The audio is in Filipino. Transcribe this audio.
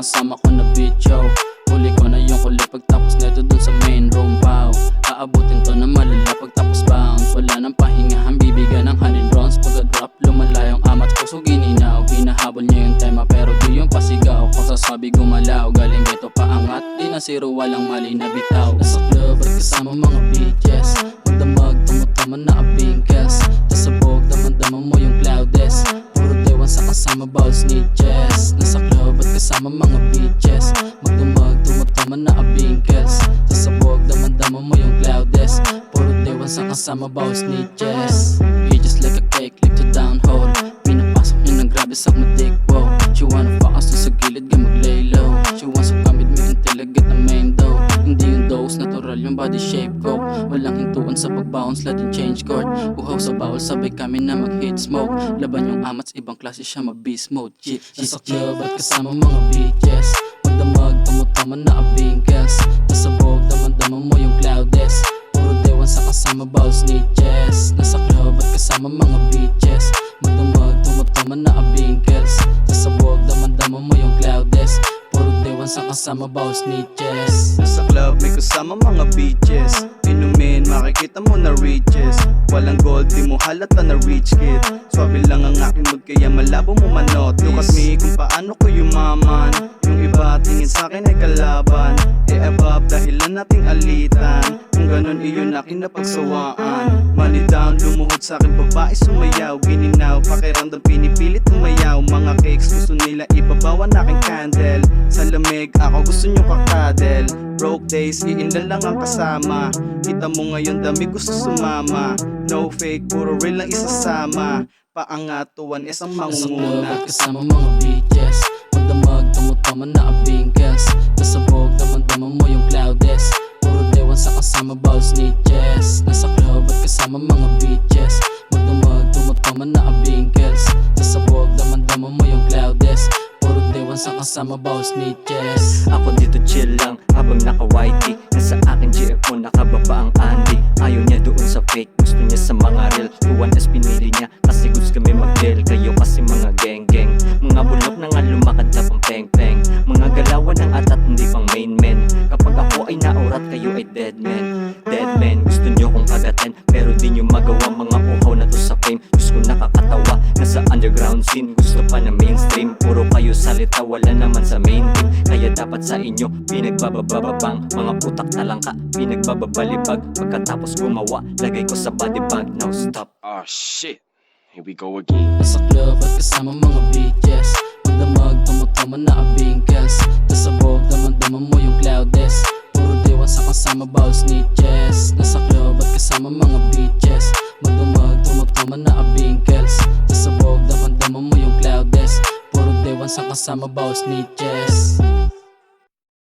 kasama ko na bitcho. Huli ko na yung kulit pagtapos neto dun sa main room, pow. Aabutin to na malala pagtapos bounce. Wala nang pahingahan, bibigyan ng 100 rounds. Pagka-drop, lumala yung amat ko, so gininaw. Hinahabol niya yung tema pero di yung pasigaw. Kung sasabi gumalaw, galing geto paangat. Di na zero, walang mali na bitaw. Nasa club at kasama mga bitches. Magdamag, tumutama na abingkes. Tas sabog, damang-dama mo yung cloudes. Puro dewan sa kasama bawal snitches. Nasa club at kasama mga bitches. Magdamag, tumutama na abingkes. Tas sabog, damang-dama mo yung cloudes. Puro dewan sa kasama bawal snitches. You just like a cake, lick to downhole. Pinapasok niya ng grabe sak mo dick, wow. She wanna fuck us sa gilid, ga mag-lay low. She wants to come with me until I get the main dough. Hindi yung dose, natural yung body shape ko. Walang hintuan sa pag-bounce, latin change chord. Uhaw sa bawal, sabay kami na mag-hit smoke. Laban yung amats, ibang klase siya mag-beast mode. Nasa club at kasama mga bitches. Magdamag, tumutama na abingkes. Nasabog, daman-daman mo yung cloudes. Puro dewan sa kasama bawal snitches. Nasa club at kasama mga bitches. Magdamag, tumutama na abingkes. Nasabog, daman-daman mo yung cloudes. Puro dewan sa kasama bawal snitches. Nasa club may kasama mga bitches. Inumin makikita mo na riches. Walang gold di mo halata na rich kid. Swabe lang ang aking mood kaya malabo mo manotis. Look at me kung paano ko yumaman. Yung iba tingin sa'kin ay kalaban. Above dahilan nating alitan. Kung ganon iyon akin na pagsawaan. Money down lumuhod sa'kin babae sumayaw. Gininaw pakiramdam pinipilit tumayaw. Mga cakes gusto nila ibabawan aking candle. Sa lamig ako gusto nyo kakadel. Broke days iinlan lang ang kasama. Kita mo ngayon dami gusto sumama. No fake puro real lang isasama. Paangatuan isang mangunguna. Nasa kasama mga bitches. Magdamag, tumutama na abingkes. Nasabog, daman-daman mo yung cloudes. Puro dewan sa kasama bawal snitches. Nasa club at kasama mga bitches. Magdamag, tumutama na abingkes. Nasabog, daman-daman mo yung cloudes. Puro dewan sa kasama bawal snitches. Ako dito chill lang habang naka-whitey. Nasa akin GF mo nakababa ang Andy. Ayaw niya doon sa fake, gusto niya sa mga real. Tuwan as pinili niya kasi gusto kami mag-deal. Kayo kasi mga geng-geng. Mga bulok na nga lumakad na pang peng-peng. Mga galawan ng atat hindi pang main men. Kapag ako ay naurat kayo ay dead men. Dead men, gusto niyo kong kagatin pero di niyo magawa. Mga uhaw na to sa fame. Diyos ko nakakatawa, nasa underground scene. Gusto pa na mainstream, puro kayo salita, wala naman sa main team. Kaya dapat sa inyo, pinagbabababang. Mga utak na lang ka, pinagbababalibag. Pagkatapos gumawa, lagay ko sa body bag. Now stop. Oh shit, here we go again. Nasa club at kasama mga bitches. Magdamag, tumutama na abingkes. Nasabog, daman-daman mo yung cloudes. Puro dewan sa kasama bawal snitches. Nasa club at kasama mga bitches. Magdamag, tumutama na abingkes. Nasabog, daman-daman mo yung cloudes. Puro dewan sa kasama bawal snitches.